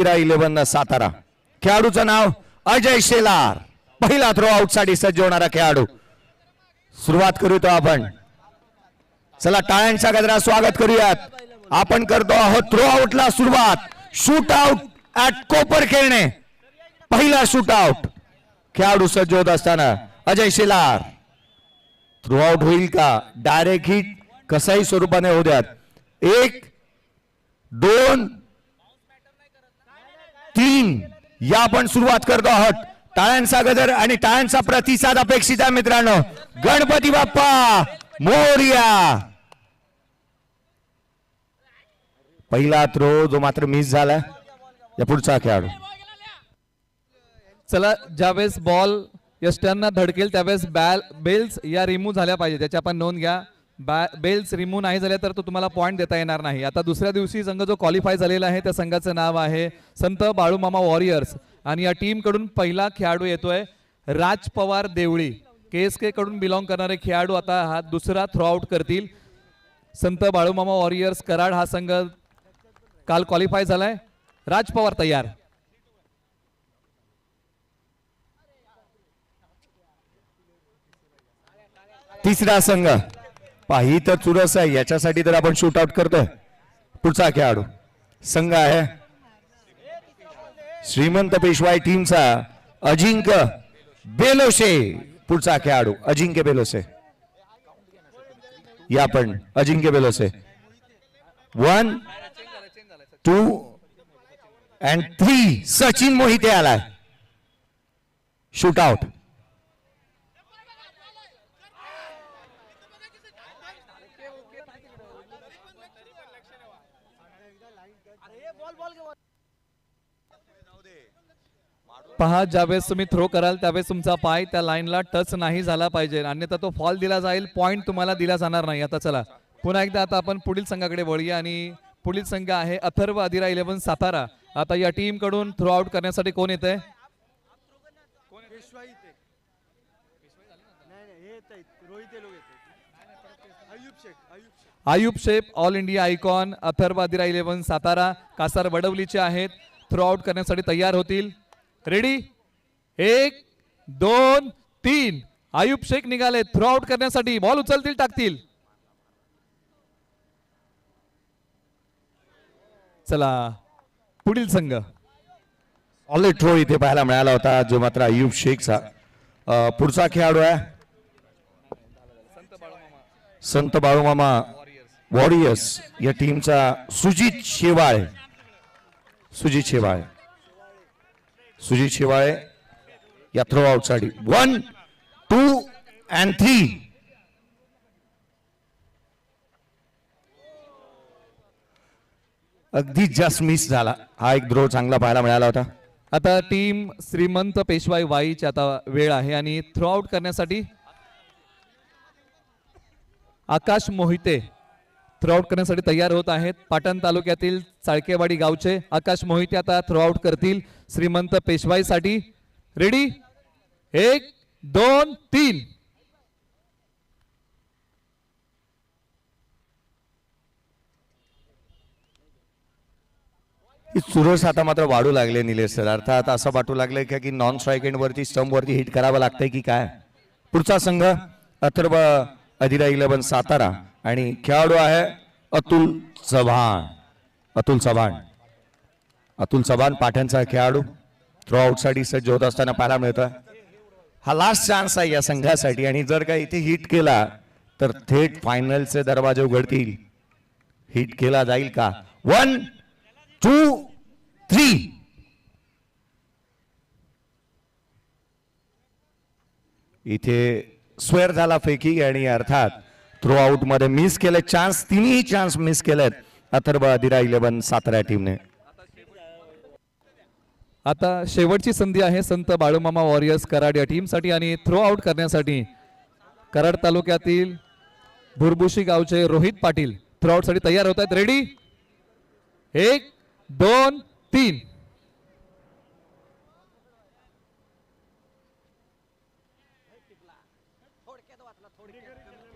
11 सातारा. खेळाडूचं नाव अजय शेलार. पहिला throw out साठी सज्ज होणारा खेळाडू. सुरुवात करूतो आपण. चला टाळ्यांच्या गजरात स्वागत करूयात. आपण करतो आहोत थ्रो आउटला सुरुवात. शूट आउट ऍट कोपर खेळणे. पहिला शूट आउट. खेळाडू सज्ज होत असताना अजय शेलार. थ्रो आउट होईल का डायरेक्ट हिट कसाही स्वरूपाने होऊ द्यात. 1 2 3 या आपण सुरुवात करतो आहोत. टाळ्यांचा गजर आणि टाळ्यांचा प्रतिसाद अपेक्षित आहे मित्रांनो. गणपती बाप्पा मोरया. पहिला थ्रो जो मात्र मिस झाला. या पुढचा खेळाडू. चला ज्यावेळेस बॉल यष्ट्यांना धडकेल त्यावेळेस बेल्स या रिमूव्ह झाल्या पाहिजे. त्याची आपण नोंद घ्या. बेल्स रिमूव्ह नाही झाले तर तो तुम्हाला पॉइंट देता येणार नाही. आता दुसऱ्या दिवशी संघ जो क्वालिफाय झालेला आहे त्या संघाचं नाव आहे संत बाळूमामा वॉरियर्स. आणि या टीम कडून पहिला खेळाडू येतोय राज पवार देवळी. KSK कडून बिलॉंग करणारे खेळाडू आता हा दुसरा थ्रो आउट करतील. संत बाळूमामा वॉरियर्स कराड हा संघ काल क्वालिफाय झालाय. राज पवार तयार. तिसरा संघ पाही तर चुरस आहे. याच्यासाठी तर आपण शूट आउट करतोय. पुढचा खेळाडू संघ आहे श्रीमंत पेशवाई टीमचा अजिंक्य बेलोसे. पुढचा खेळाडू अजिंक्य बेलोसे. या पण अजिंक्य बेलोसे. 1 2 and 3 सचिन मोहिते आलाय. Shoot out. पहा ज्यावेळेस तुम्ही थ्रो कराल त्यावेळेस तुमचा पाय त्या लाईनला टच नाही झाला पाहिजे, अन्यथा तो फॉल दिला जाईल, पॉइंट तुम्हाला दिला जाणार नाही. आता चला पुन्हा एकदा आता आपण पुढील संघाकडे वळूया आणि पुढील संघ आहे अथर्व अधिरा 11 सातारा. आता या टीम कडून थ्रो आउट करण्यासाठी कोण येते? Ayub Shaikh all India icon Atharva Adhira 11 Satara Kasar वडवलीचे आहेत. थ्रो आउट करण्यासाठी तयार होतील. रेडी 1 2 3. आयुब शेख निघाले थ्रो आउट करण्यासाठी. बॉल उचलतील टाकतील. चला पुढील संघ. ऑलरेडी थ्रो इथे पाहायला मिळाला होता जो मात्र आयुब शेखचा. पुढचा खेळाडू आहे संत बाळूमामा वॉरियर्स या टीमचा सुजित शेवाळे. सुजित शेवाळे. सुजित शेवाळे या थ्रो आउट साठी 1 2 and 3. अगदी जस्ट मिस झाला. हा एक थ्रो चांगला पाहायला मिळाला होता. आता टीम श्रीमंत पेशवाई वाईची आता वेळ आहे आणि थ्रो आउट करण्यासाठी आकाश मोहिते थ्रो आउट करण्यासाठी तयार होत आहेत. पाटण तालुक्यातील चाळकेवाडी गावचे आकाश मोहिते आता थ्रो आउट करतील श्रीमंत पेशवाईसाठी. रेडी 1 2 3. चुरस आता मात्र वाढू लागले निलेश सर. अर्थात असं वाटू लागले की नॉन स्ट्राईक एंड वरती स्टंप वरती हिट करावं लागतंय की काय. पुढचा संघ अथर्व अधिरा 11 सातारा आणि खेळाडू आहे अतुल चव्हाण. अतुल चव्हाण. अतुल चव्हाण पाटणचा खेळाडू थ्रो आउट साठी सज्ज होत असताना पाहायला मिळतोय. हा लास्ट चान्स आहे या संघासाठी आणि जर का इथे हिट केला तर थेट फायनलचे दरवाजे उघडतील. हिट केला जाईल का. 1 2 3. इथे स्क्वेअर झाला फेकी आणि अर्थात थ्रो आउट मध्ये मिस केले चान्स. तिन्ही चान्स मिस केलेत अथर्व अधिरा 11 सातारा टीमने. आता शेवटची संधी आहे संत बाळूमामा वॉरियर्स कराड या टीमसाठी आणि थ्रो आउट करण्यासाठी कराड तालुक्यातील भुरभुशी गावचे रोहित पाटील थ्रो आउट साठी तयार होत आहेत. रेडी 1 2 3.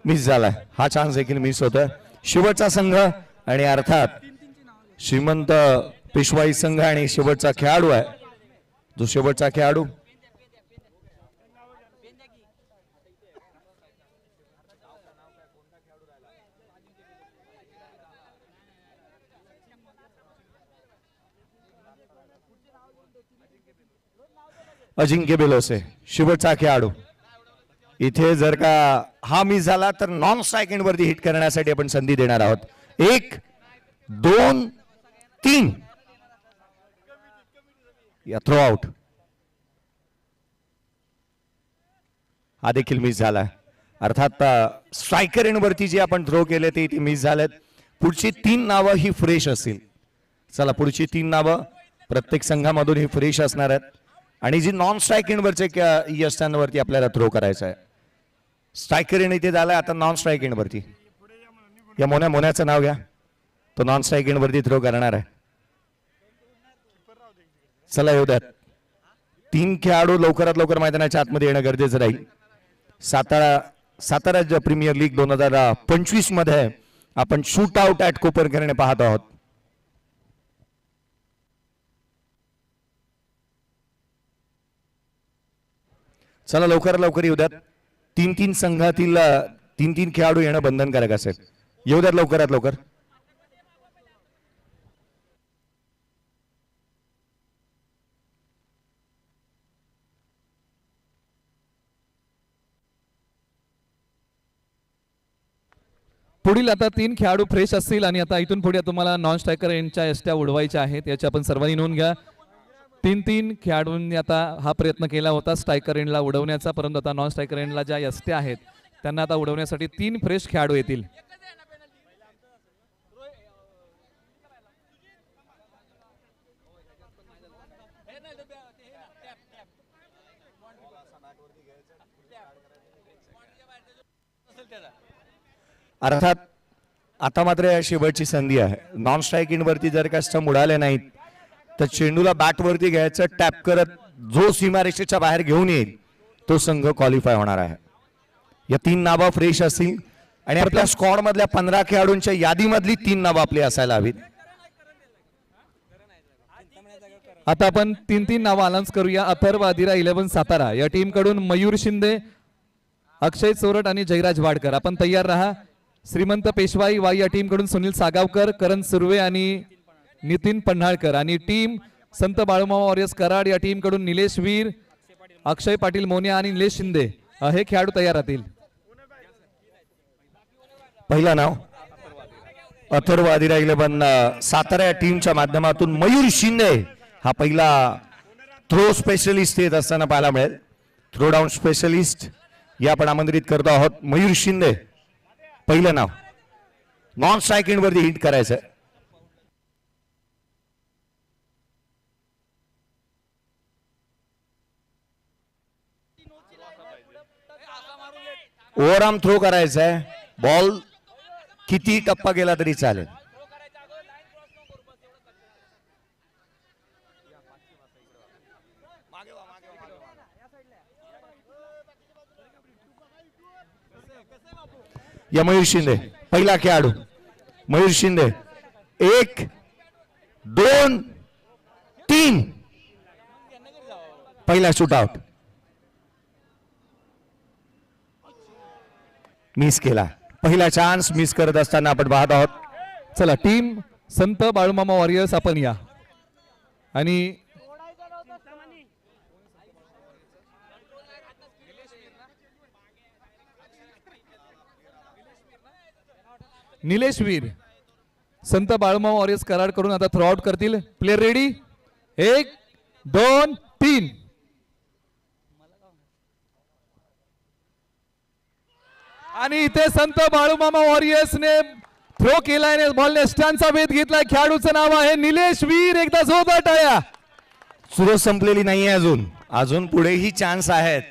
मिस झालाय. हा चान्स देखील मिस होतोय. शेवटचा संघ आणि अर्थात श्रीमंत पेशवाई संघ आणि शेवटचा खेळाडू आहे जो शेवटचा खेळाडू अजिंक्य बेलोसे शेवटचा खेळाडू. इथे जर का हा मिस झाला तर नॉन स्ट्राईक एंड वरती हिट करण्यासाठी आपण संधी देणार आहोत. 1 2 3 या थ्रो आउट. हा देखील मिस झाला. अर्थात स्ट्रायकर एंड वरती जे आपण थ्रो केले ते इथे मिस झालेत. पुढची 3 नावं ही फ्रेश असतील. चला पुढची 3 नावं प्रत्येक संघामधून ही फ्रेश असणार आहेत आणि जी नॉन स्ट्राईक एंड वरचे यष्टांवरती आपल्याला थ्रो करायचा आहे. स्ट्रायकर एंड इथे झालाय आता नॉन स्ट्राईक एंड वरती. या मोन्याचं नाव घ्या. तो नॉन स्ट्राईक एंड वरती थ्रो करणार आहे. चला येऊ द्यात. 3 खेळाडू लवकरात लवकर मैदानाच्या आतमध्ये येणं गरजेचं राहील. सातारा प्रीमियर लीग 2025 मध्ये आपण शूट आउट ऍट कोपरकरने पाहत आहोत. चला लवकर लवकर येऊ द्यात. 3 संघातील 3 खेळाडू येणं बंधनकारक असेल. येऊ द्यात लवकरात लवकर. पुढील आता 3 खेळाडू फ्रेश असतील आणि आता इथून पुढे तुम्हाला नॉन स्ट्रायकर एंडच्या यष्ट्या उडवायच्या आहेत. याची आपण सर्वांनी नोंद घ्या. 3 खेळाडूंनी आता हा प्रयत्न केला होता स्ट्रायकर एंडला उडवण्याचा, परंतु आता नॉन स्ट्रायकर एंडला ज्या यष्ट्या आहेत त्यांना आता उडवण्यासाठी 3 फ्रेश खेळाडू येतील. अर्थात आता मात्र या शेवटची संधी आहे. नॉन स्ट्राईक इन वरती जर का स्टंप उडाले नाहीत तर चेंडूला बॅट वरती घ्यायचं, टॅप करत जो सीमारेषेच्या बाहेर घेऊन येईल तो संघ क्वालिफाय होणार आहे. या 3 नावं फ्रेश असतील आणि आपल्या स्क्वॉड मधल्या 15 खेळाडूंच्या यादीमधली 3 नावं आपली असायला हवीत. आता आपण 3 नावं अनाउन्स करूया. अथर्व अधिरा 11 सातारा या टीम कडून मयूर शिंदे, अक्षय चोरट आणि जयराज वाडकर. आपण तयार राहा. श्रीमंत पेशवाई वाई या टीम कडून सुनील सागावकर, करण सुर्वे आणि नितीन पन्हाळकर. आणि टीम संत बाळूमामा वॉरियर्स कराड या टीम कडून निलेश वीर, अक्षय पाटील मोन्या आणि निलेश शिंदे हे खेळाडू तयार राहतील. पहिला नाव अथर्व अधिरा 11 सातारा या टीमच्या माध्यमातून मयूर शिंदे हा पहिला थ्रो स्पेशलिस्ट येत असताना पाहायला मिळेल. थ्रो डाऊन स्पेशलिस्ट या आपण आमंत्रित करतो आहोत. मयूर शिंदे पहिलं नाव. नॉन स्ट्राईक एंड वरती हिट करायचं. ओव्हरआर्म थ्रो करायचा आहे. बॉल किती टप्पा गेला तरी चालेल. या मयूर शिंदे पहिला खेळाडू. मयूर शिंदे 1 2 3 पहिला शूट आउट. मिस केला. पहिला चान्स मिस करत असताना आपण पाहत आहोत. चला टीम संत बाळूमामा वॉरियर्स आपण या. आणि निलेश वीर संत बाळूमामा वॉरियर्स कराड कडून आता थ्रो आउट करतील. Player ready. 1 2 3. आणि इथे संत बाळूमामा वॉरियर्सने थ्रो केलाय. बॉलने स्टॅनचा वेध घेतलाय. खेळाडूचं नाव आहे निलेश वीर. एकदा जोरदार टाळ्या. सुरत संपलेली नाहीये अजून. अजून पुढेही चान्स आहेत.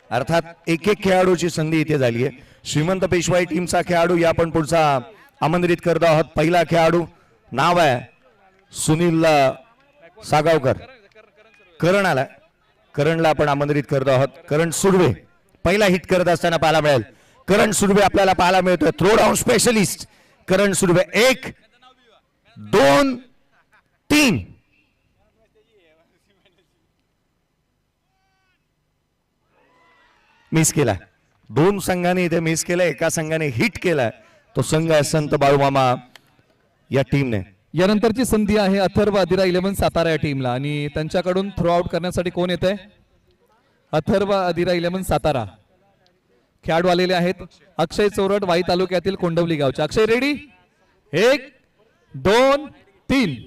अर्थात एक खेळाडूची संधी इथे झाली आहे. श्रीमंत पेशवाई टीमचा खेळाडू या आपण पुढचा आमंत्रित करतो आहोत. पहिला खेळाडू नाव आहे सुनील सागावकर. करण आला. करणला आपण आमंत्रित करतो आहोत. करण सुर्वे पहिला हिट करत असताना पाहायला मिळेल. करण सुर्वे आपल्याला पाहायला मिळतोय. थ्रो डाऊन स्पेशलिस्ट करण सुर्वे. 1 2 3 मिस केला. दोन संघाने इथे मिस केलं, एका संघाने हिट केलाय. तो संघ आहे संत बाळूमामा या टीमने. यानंतरची संधी आहे अथर्व अधिरा 11 सातारा या टीमला आणि त्यांच्याकडून थ्रो आउट करण्यासाठी कोण येत आहे? अथर्व अधिरा 11 सातारा. खेळाडू आलेले आहेत अक्षय चोरट, वाई तालुक्यातील कोंडवली गावचे. अक्षय रेडी? 1 2 3.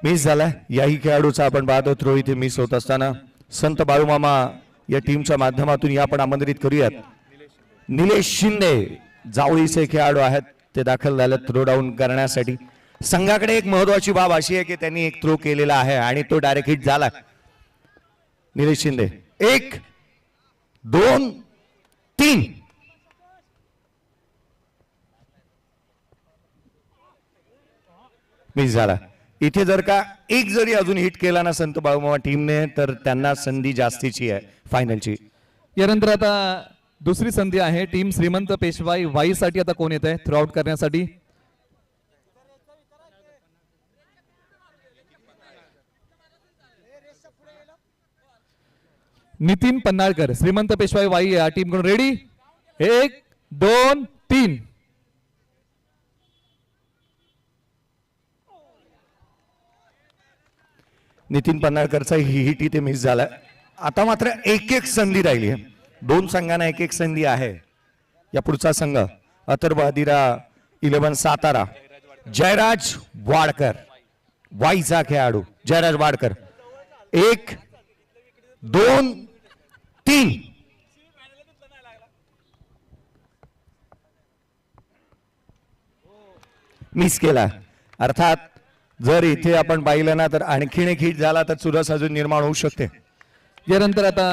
मिस झाला. याही खेळाडूचा आपण पाहतो थ्रो इथे मिस होत असताना संत बाळूमामा या टीमच्या माध्यमातून या आपण आमंत्रित करूयात. निलेश शिंदे जावळीचे खेळाडू आहेत, ते दाखल झाले थ्रो डाऊन करण्यासाठी. संघाकडे एक महत्वाची बाब अशी आहे की त्यांनी एक थ्रो केलेला आहे आणि तो डायरेक्ट हिट झाला. निलेश शिंदे 1 2 3. मिस झाला. इथे जर का एक जरी अजून हिट केला ना संत बाळूमामा टीमने तर त्यांना संधी जास्तीची आहे फायनलची. यानंतर आता दुसरी संधी आहे टीम श्रीमंत पेशवाई वाई साठी. आता कोण येत आहे थ्रो आउट करण्यासाठी? नितीन पन्नाळकर श्रीमंत पेशवाई वाई या टीम कडून. रेडी? 1 2 3. नितीन पन्हाळकरचा हिट इथे मिस झाला. आता मात्र एक एक संधी राहिली आहे. दोन संघांना एक एक संधी आहे. या पुढचा संघ अथर्व अधिरा 11 सातारा. जयराज वाडकर वाईचा खेळाडू. जयराज वाडकर 1 2 3. मिस केला. अर्थात जर इथे आपण पाहिलं ना तर आणखीन एक हिट झाला तर चुरस अजून निर्माण होऊ शकते. यानंतर आता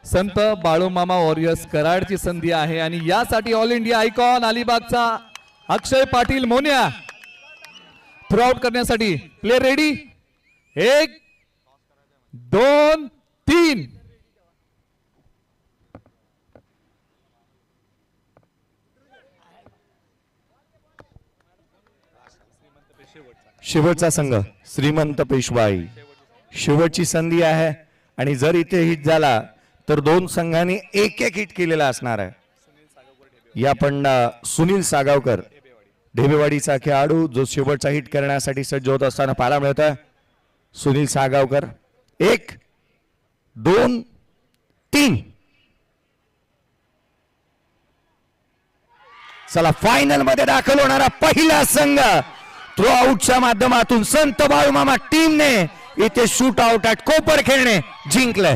संत बाळूमामा वॉरियर्स कराडची संधी आहे आणि यासाठी ऑल इंडिया आयकॉन अलिबागचा अक्षय पाटील मोन्या थ्रो आउट करण्यासाठी. Player ready? 1 2 3. शेवटचा संघ श्रीमंत पेशवाई. शेवटची संधी आहे आणि जर इथे हिट झाला तर दोन संघांनी एक एक हिट केलेला असणार आहे. या पण सुनील सागावकर ढेबेवाडीचा खेळाडू जो शेवटचा हिट करण्यासाठी सज्ज होत असताना पाहायला मिळत आहे. सुनील सागावकर 1 2 3. चला फायनल मध्ये दाखल होणारा पहिला संघ थ्रो आउटच्या माध्यमातून संत बाळूमामा टीमने इथे शूट आउट ॲट कोपर खेळणे जिंकलंय.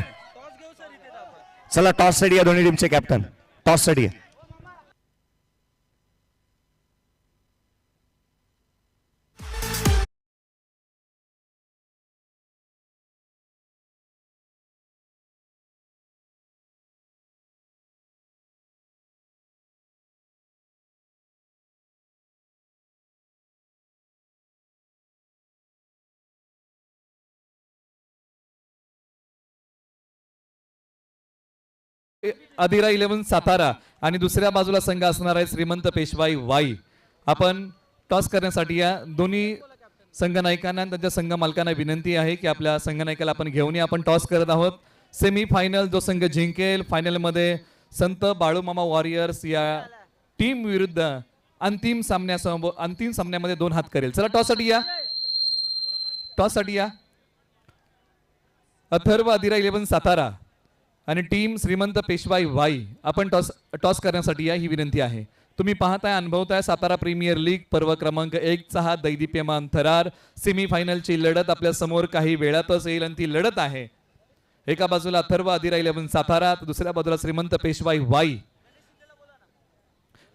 चला टॉस साठी या दोन्ही टीमचे कॅप्टन. टॉस साठी अधिरा 11 सातारा आणि दुसऱ्या बाजूला संघ असणार आहे श्रीमंत पेशवाई वाई. आपण टॉस करण्यासाठी या दोन्ही संघ नायकांना आणि त्यांच्या संघ मालकांना विनंती आहे की आपल्या संघ नायकाला आपण घेऊन या. आपण टॉस करत आहोत. सेमी फायनल जो संघ जिंकेल फायनल मध्ये संत बाळूमामा वॉरियर्स या टीम विरुद्ध अंतिम सामन्यामध्ये 2 हात करेल. चला टॉस साठी या. टॉस साठी या. अथर्व अधिरा 11 सातारा आणि टीम श्रीमंत पेशवाई वाई. आपण टॉस करण्यासाठी या ही विनंती आहे. तुम्ही पाहताय अनुभवताय सातारा प्रीमियर लीग पर्व क्रमांक 1 चा हा दैदिप्यमान थरार. सेमी फायनलची लढत आपल्या समोर काही वेळातच येईल आणि ती लढत आहे एका बाजूला अथर्व अधिरा 11 सातारा तर दुसऱ्या बाजूला श्रीमंत पेशवाई वाई.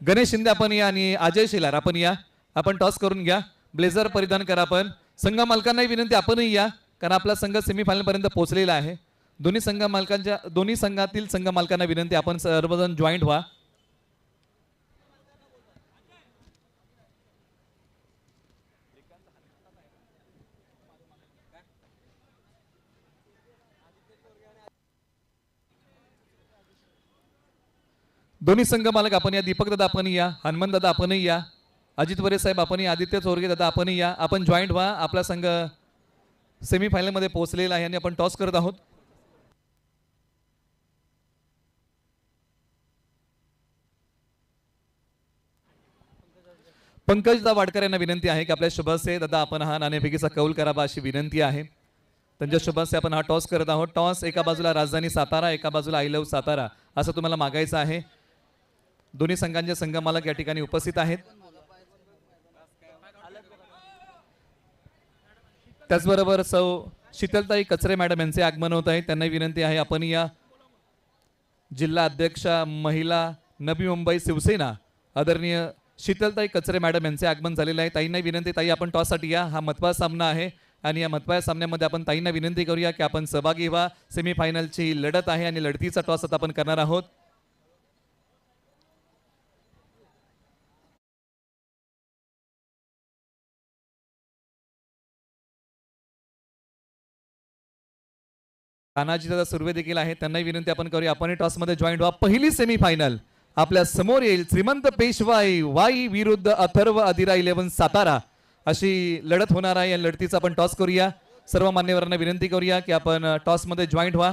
गणेश शिंदे आपण या आणि अजय शेलार आपण या. आपण टॉस करून घ्या. ब्लेझर परिधान करा. आपण संघ मालकांनाही विनंती आपणही या कारण आपला संघ सेमीफायनल पर्यंत पोहोचलेला आहे. दोन्ही संघातील संघ मालकांना विनंती आपण सर्वजण जॉईंट व्हा. दोन्ही संघ मालक आपण या. दीपक दादा आपण या. हनुमान दादा आपणही या. अजित वरे साहेब आपण आदित्य चोरगे दादा आपण या, आपण जॉईंट व्हा. आपला संघ सेमीफायनल मध्ये पोहोचलेला आहे आणि आपण टॉस करत आहोत. पंकजदा वाडकर यांना विनंती आहे की आपल्या शुभस्य दादा आपण हा नाणेफेकीचा कौल करावा अशी विनंती आहे. त्यांच्या शुभस्य आपण हा टॉस करत आहोत. टॉस एका बाजूला राजधानी सातारा, एका बाजूला आय लव्ह सातारा असं तुम्हाला मागायचं आहे. दोन्ही संघांचे संघमालक या ठिकाणी उपस्थित आहेत. त्याचबरोबर सौ शीतलताई कचरे मॅडम यांचे आगमन होत आहे. त्यांना विनंती आहे आपण या जिल्हा अध्यक्षा महिला नवी मुंबई शिवसेना आदरणीय शीतलताई कचरे मॅडम यांचे आगमन झालेले आहे. ताईंना विनंती, ताई आपण टॉससाठी या. हा महत्त्वाचा सामना आहे आणि या महत्त्वाच्या सामन्यामध्ये आपण ताईंना विनंती करूया की आपण सहभागी व्हा. सेमीफायनलची लढत आहे आणि लढतीचा टॉस आता आपण करणार आहोत. तानाजी दादा सुर्वे देखील आहेत. त्यांनाही विनंती आपण करूया आपण टॉस मध्ये जॉईंट व्हा. पहिली सेमीफायनल आपल्या समोर येईल. श्रीमंत पेशवाई वाई विरुद्ध अथर्व अधिरा 11 सातारा अशी लढत होणार आहे. या लढतीचा आपण टॉस करूया. सर्व मान्यवरांना विनंती करूया की आपण टॉस मध्ये जॉईंट व्हा.